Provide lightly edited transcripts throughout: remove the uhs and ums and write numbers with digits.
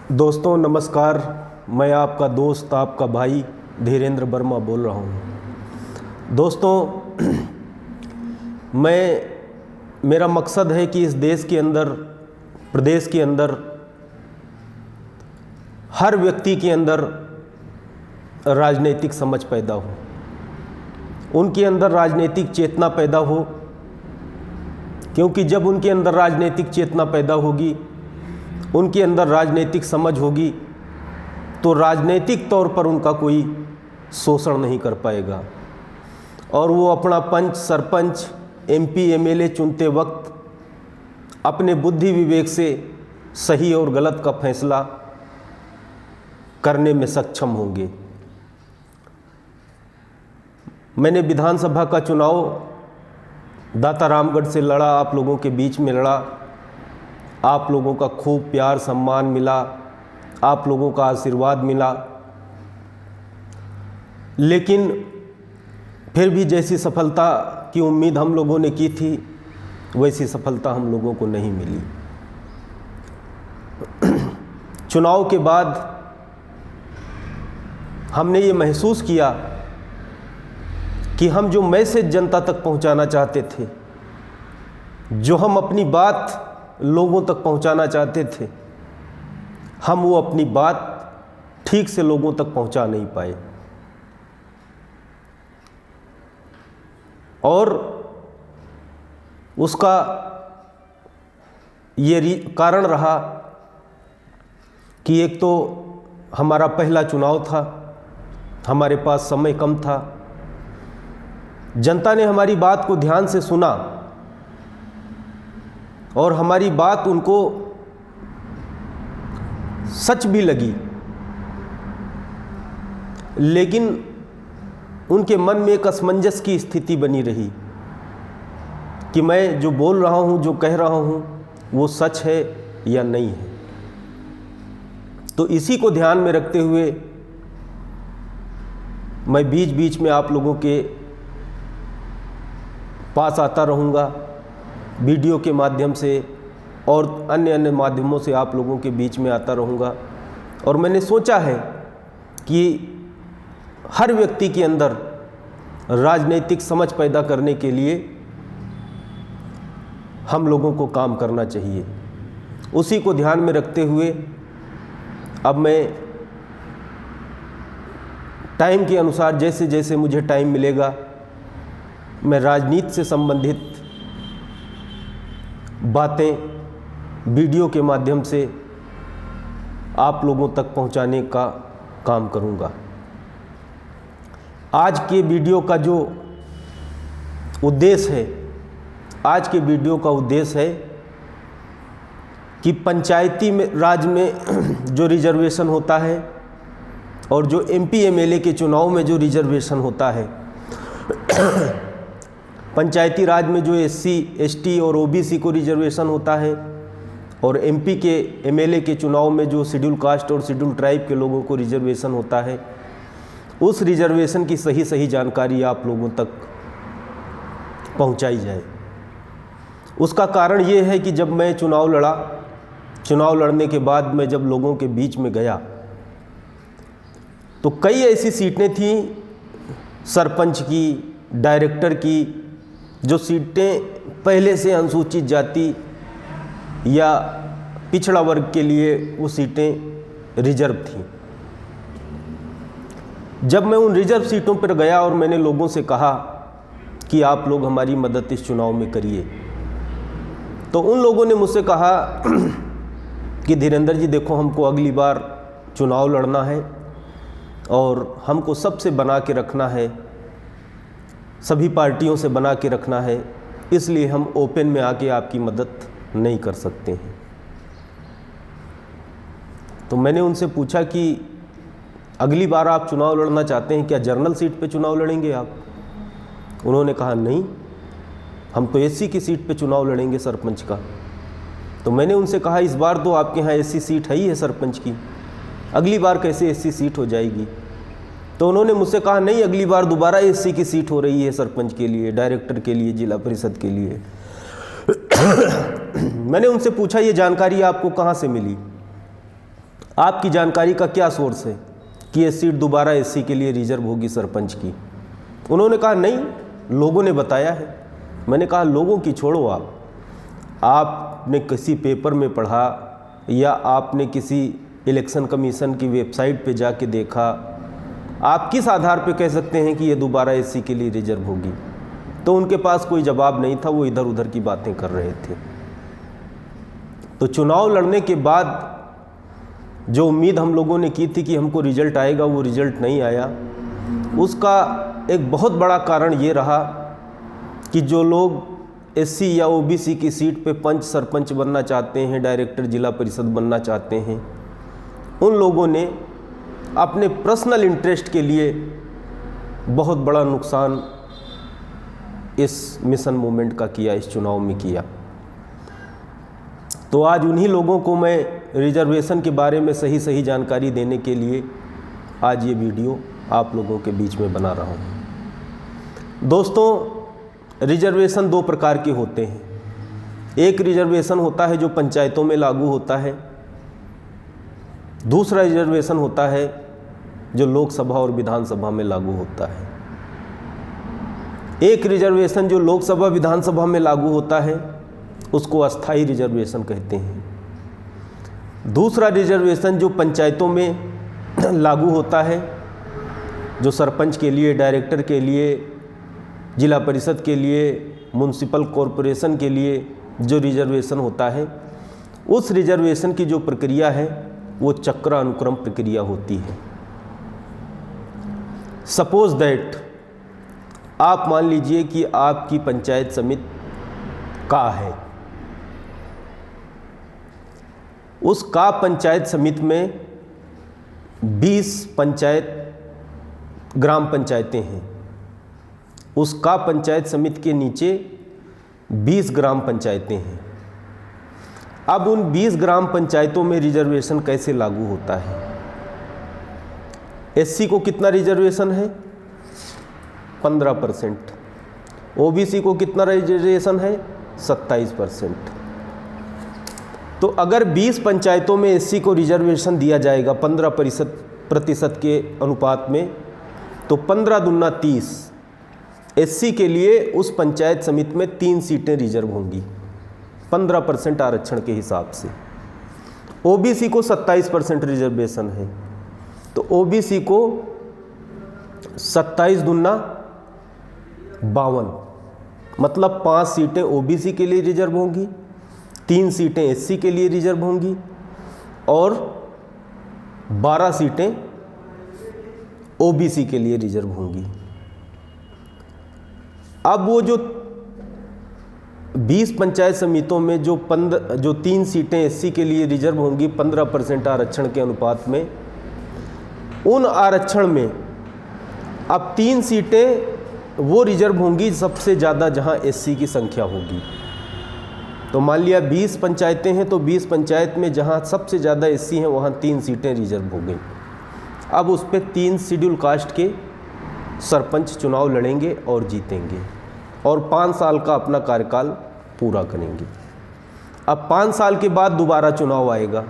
दोस्तों नमस्कार। मैं आपका दोस्त, आपका भाई धीरेन्द्र वर्मा बोल रहा हूँ। दोस्तों मेरा मकसद है कि इस देश के अंदर, प्रदेश के अंदर, हर व्यक्ति के अंदर राजनीतिक समझ पैदा हो, उनके अंदर राजनीतिक चेतना पैदा हो, क्योंकि जब उनके अंदर राजनीतिक चेतना पैदा होगी, उनके अंदर राजनीतिक समझ होगी, तो राजनीतिक तौर पर उनका कोई शोषण नहीं कर पाएगा और वो अपना पंच, सरपंच, एमपी, एमएलए चुनते वक्त अपने बुद्धि विवेक से सही और गलत का फैसला करने में सक्षम होंगे। मैंने विधानसभा का चुनाव दाता रामगढ़ से लड़ा, आप लोगों के बीच में लड़ा। आप लोगों का खूब प्यार सम्मान मिला, आप लोगों का आशीर्वाद मिला, लेकिन फिर भी जैसी सफलता की उम्मीद हम लोगों ने की थी वैसी सफलता हम लोगों को नहीं मिली। चुनाव के बाद हमने ये महसूस किया कि हम जो मैसेज जनता तक पहुंचाना चाहते थे, जो हम अपनी बात लोगों तक पहुंचाना चाहते थे, हम वो अपनी बात ठीक से लोगों तक पहुंचा नहीं पाए। और उसका ये कारण रहा कि एक तो हमारा पहला चुनाव था, हमारे पास समय कम था, जनता ने हमारी बात को ध्यान से सुना और हमारी बात उनको सच भी लगी, लेकिन उनके मन में एक असमंजस की स्थिति बनी रही कि मैं जो बोल रहा हूँ, जो कह रहा हूँ, वो सच है या नहीं है। तो इसी को ध्यान में रखते हुए मैं बीच बीच में आप लोगों के पास आता रहूँगा, वीडियो के माध्यम से और अन्य माध्यमों से आप लोगों के बीच में आता रहूँगा। और मैंने सोचा है कि हर व्यक्ति के अंदर राजनीतिक समझ पैदा करने के लिए हम लोगों को काम करना चाहिए। उसी को ध्यान में रखते हुए अब मैं टाइम के अनुसार, जैसे जैसे मुझे टाइम मिलेगा, मैं राजनीति से संबंधित बातें वीडियो के माध्यम से आप लोगों तक पहुंचाने का काम करूंगा। आज के वीडियो का जो उद्देश्य है, आज के वीडियो का उद्देश्य है कि पंचायती राज में जो रिजर्वेशन होता है और जो एमपी एमएलए के चुनाव में जो रिजर्वेशन होता है, पंचायती राज में जो एससी, एसटी और ओबीसी को रिजर्वेशन होता है और एमपी के एमएलए के चुनाव में जो शेड्यूल कास्ट और शेड्यूल ट्राइब के लोगों को रिजर्वेशन होता है, उस रिजर्वेशन की सही जानकारी आप लोगों तक पहुंचाई जाए। उसका कारण ये है कि जब मैं चुनाव लड़ा, चुनाव लड़ने के बाद मैं जब लोगों के बीच में गया तो कई ऐसी सीटें थीं, सरपंच की, डायरेक्टर की, जो सीटें पहले से अनुसूचित जाति या पिछड़ा वर्ग के लिए वो सीटें रिजर्व थीं। जब मैं उन रिजर्व सीटों पर गया और मैंने लोगों से कहा कि आप लोग हमारी मदद इस चुनाव में करिए, तो उन लोगों ने मुझसे कहा कि धीरेन्द्र जी देखो, हमको अगली बार चुनाव लड़ना है और हमको सबसे बना के रखना है, सभी पार्टियों से बना के रखना है, इसलिए हम ओपन में आके आपकी मदद नहीं कर सकते हैं। तो मैंने उनसे पूछा कि अगली बार आप चुनाव लड़ना चाहते हैं, क्या जनरल सीट पे चुनाव लड़ेंगे आप? उन्होंने कहा नहीं, हम तो एससी की सीट पे चुनाव लड़ेंगे, सरपंच का। तो मैंने उनसे कहा इस बार तो आपके यहाँ एससी सीट है ही है सरपंच की, अगली बार कैसे एससी सीट हो जाएगी? तो उन्होंने मुझसे कहा नहीं, अगली बार दोबारा एससी की सीट हो रही है सरपंच के लिए, डायरेक्टर के लिए, जिला परिषद के लिए। मैंने उनसे पूछा ये जानकारी आपको कहाँ से मिली? आपकी जानकारी का क्या सोर्स है कि ये सीट दोबारा एससी के लिए रिजर्व होगी सरपंच की? उन्होंने कहा नहीं, लोगों ने बताया है। मैंने कहा लोगों की छोड़ो, आपने किसी पेपर में पढ़ा या आपने किसी इलेक्शन कमीशन की वेबसाइट पे जाके देखा, आप किस आधार पे कह सकते हैं कि ये दोबारा एससी के लिए रिजर्व होगी? तो उनके पास कोई जवाब नहीं था, वो इधर उधर की बातें कर रहे थे। तो चुनाव लड़ने के बाद जो उम्मीद हम लोगों ने की थी कि हमको रिजल्ट आएगा, वो रिजल्ट नहीं आया। उसका एक बहुत बड़ा कारण ये रहा कि जो लोग एससी या ओबीसी की सीट पे पंच सरपंच बनना चाहते हैं, डायरेक्टर जिला परिषद बनना चाहते हैं, उन लोगों ने अपने पर्सनल इंटरेस्ट के लिए बहुत बड़ा नुकसान इस मिशन मूवमेंट का किया, इस चुनाव में किया। तो आज उन्हीं लोगों को मैं रिजर्वेशन के बारे में सही सही जानकारी देने के लिए आज ये वीडियो आप लोगों के बीच में बना रहा हूँ। दोस्तों, रिजर्वेशन दो प्रकार के होते हैं। एक रिजर्वेशन होता है जो पंचायतों में लागू होता है, दूसरा रिजर्वेशन होता है जो लोकसभा और विधानसभा में लागू होता है। एक रिजर्वेशन जो लोकसभा विधानसभा में लागू होता है उसको अस्थायी रिजर्वेशन कहते हैं। दूसरा रिजर्वेशन जो पंचायतों में लागू होता है, जो सरपंच के लिए, डायरेक्टर के लिए, जिला परिषद के लिए, म्युनिसिपल कॉरपोरेशन के लिए जो रिजर्वेशन होता है, उस रिजर्वेशन की जो प्रक्रिया है वो चक्रानुक्रम प्रक्रिया होती है। सपोज दैट आप मान लीजिए कि आपकी पंचायत समिति का है, उस का पंचायत समिति में 20 ग्राम पंचायतें हैं। उस का पंचायत समिति के नीचे 20 ग्राम पंचायतें हैं। अब उन 20 ग्राम पंचायतों में रिजर्वेशन कैसे लागू होता है? एससी को कितना रिजर्वेशन है? 15%। ओबीसी को कितना रिजर्वेशन है? 27%। तो अगर 20 पंचायतों में एससी को रिजर्वेशन दिया जाएगा 15% के अनुपात में, तो 15 दूना 30। एससी के लिए उस पंचायत समिति में 3 सीटें रिजर्व होंगी 15% आरक्षण के हिसाब से। ओबीसी को 27% रिजर्वेशन है, तो ओबीसी को 27 दूना 52, मतलब 5 सीटें ओबीसी के लिए रिजर्व होंगी, 3 सीटें एससी के लिए रिजर्व होंगी और 12 सीटें ओबीसी के लिए रिजर्व होंगी। अब वो जो 20 पंचायत समितियों में जो 3 सीटें एससी के लिए रिजर्व होंगी 15% आरक्षण के अनुपात में, उन आरक्षण में अब 3 सीटें वो रिजर्व होंगी सबसे ज़्यादा जहां एससी की संख्या होगी। तो मान लिया 20 पंचायतें हैं, तो 20 पंचायत में जहां सबसे ज़्यादा एससी हैं वहां 3 सीटें रिजर्व हो गई। अब उस पर 3 शेड्यूल कास्ट के सरपंच चुनाव लड़ेंगे और जीतेंगे और 5 साल का अपना कार्यकाल पूरा करेंगे। अब 5 साल के बाद दोबारा चुनाव आएगा।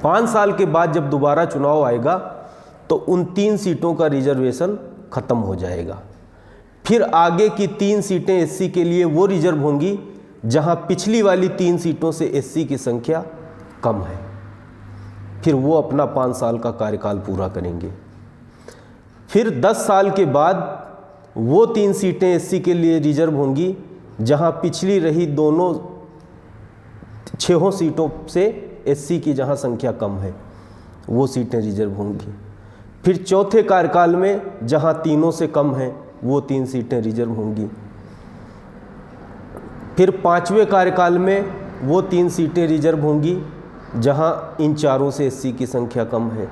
5 साल के बाद जब दोबारा चुनाव आएगा तो उन 3 सीटों का रिजर्वेशन ख़त्म हो जाएगा। फिर आगे की 3 सीटें एससी के लिए वो रिजर्व होंगी जहां पिछली वाली 3 सीटों से एससी की संख्या कम है। फिर वो अपना 5 साल का कार्यकाल पूरा करेंगे। फिर 10 साल के बाद वो 3 सीटें एससी के लिए रिजर्व होंगी जहां पिछली रही दोनों 6 सीटों से एससी की जहां संख्या कम है वो सीटें रिजर्व होंगी। फिर चौथे कार्यकाल में जहां तीनों से कम है वो 3 सीटें रिजर्व होंगी। फिर 5वें कार्यकाल में वो 3 सीटें रिजर्व होंगी जहां इन चारों से एससी की संख्या कम है।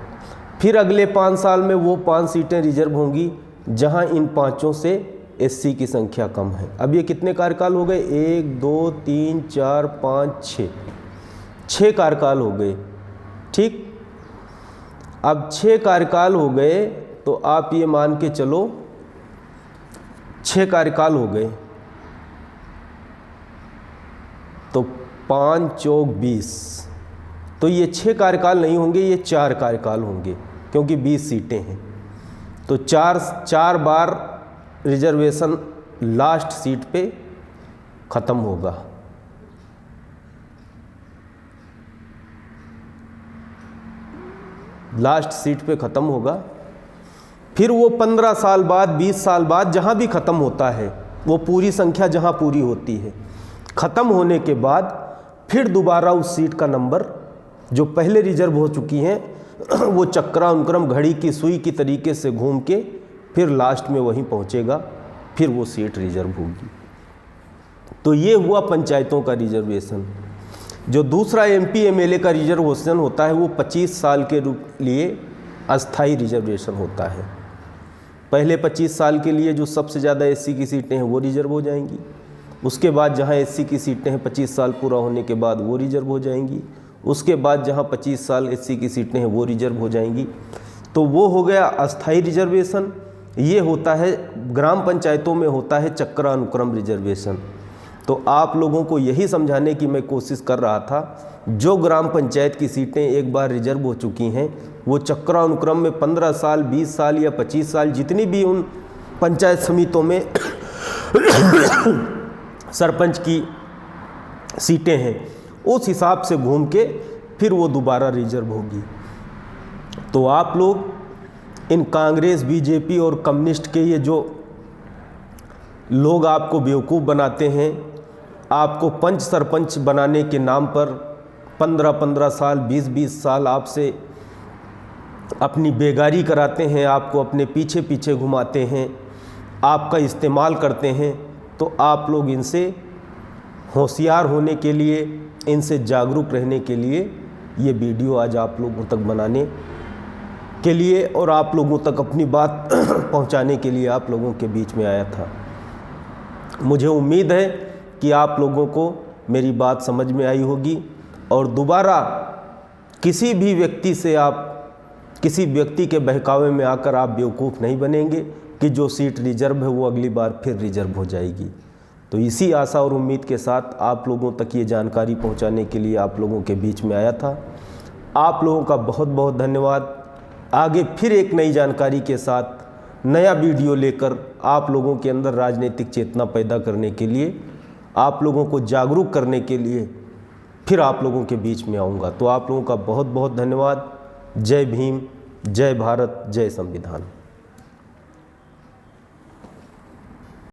फिर अगले 5 साल में वो 5 सीटें रिजर्व होंगी जहां इन 5 से एससी की संख्या कम है। अब ये कितने कार्यकाल हो गए? 1 2 3 4 5 6 कार्यकाल हो गए। ठीक, अब 6 कार्यकाल हो गए तो आप ये मान के चलो 6 कार्यकाल हो गए तो 5 चौक 20, तो ये 6 कार्यकाल नहीं होंगे, ये 4 कार्यकाल होंगे, क्योंकि 20 सीटें हैं। तो 4 बार रिजर्वेशन लास्ट सीट पे ख़त्म होगा। लास्ट सीट पे ख़त्म होगा। फिर वो 15 साल बाद, 20 साल बाद जहाँ भी ख़त्म होता है, वो पूरी संख्या जहाँ पूरी होती है, ख़त्म होने के बाद फिर दोबारा उस सीट का नंबर जो पहले रिजर्व हो चुकी हैं वो चक्रा अनुक्रम घड़ी की सुई की तरीके से घूम के फिर लास्ट में वहीं पहुँचेगा, फिर वो सीट रिजर्व होगी। तो ये हुआ पंचायतों का रिजर्वेशन। जो दूसरा MP MLA का रिजर्वेशन होता है वो 25 साल के लिए अस्थाई रिजर्वेशन होता है। पहले 25 साल के लिए जो सबसे ज़्यादा SC की सीटें हैं वो रिजर्व हो जाएंगी। उसके बाद जहां SC की सीटें हैं 25 साल पूरा होने के बाद वो रिजर्व हो जाएंगी। उसके बाद जहां 25 साल SC की सीटें हैं वो रिजर्व हो जाएंगी। तो वो हो गया अस्थाई रिजर्वेशन। ये होता है ग्राम पंचायतों में, होता है चक्रानुक्रम रिजर्वेशन। तो आप लोगों को यही समझाने की मैं कोशिश कर रहा था, जो ग्राम पंचायत की सीटें एक बार रिजर्व हो चुकी हैं वो चक्रानुक्रम में 15 साल, 20 साल या 25 साल जितनी भी उन पंचायत समितियों में सरपंच की सीटें हैं उस हिसाब से घूम के फिर वो दोबारा रिजर्व होगी। तो आप लोग इन कांग्रेस, BJP और कम्युनिस्ट के ये जो लोग आपको बेवकूफ़ बनाते हैं, आपको पंच सरपंच बनाने के नाम पर 15-15 साल, 20-20 साल आपसे अपनी बेगारी कराते हैं, आपको अपने पीछे पीछे घुमाते हैं, आपका इस्तेमाल करते हैं। तो आप लोग इनसे होशियार होने के लिए, इनसे जागरूक रहने के लिए ये वीडियो आज आप लोगों तक बनाने के लिए और आप लोगों तक अपनी बात पहुंचाने के लिए आप लोगों के बीच में आया था। मुझे उम्मीद है कि आप लोगों को मेरी बात समझ में आई होगी और दोबारा किसी भी व्यक्ति से, आप किसी व्यक्ति के बहकावे में आकर आप बेवकूफ़ नहीं बनेंगे कि जो सीट रिजर्व है वो अगली बार फिर रिजर्व हो जाएगी। तो इसी आशा और उम्मीद के साथ आप लोगों तक ये जानकारी पहुंचाने के लिए आप लोगों के बीच में आया था। आप लोगों का बहुत बहुत धन्यवाद। आगे फिर एक नई जानकारी के साथ नया वीडियो लेकर आप लोगों के अंदर राजनीतिक चेतना पैदा करने के लिए, आप लोगों को जागरूक करने के लिए फिर आप लोगों के बीच में आऊँगा। तो आप लोगों का बहुत बहुत धन्यवाद। जय भीम, जय भारत, जय संविधान।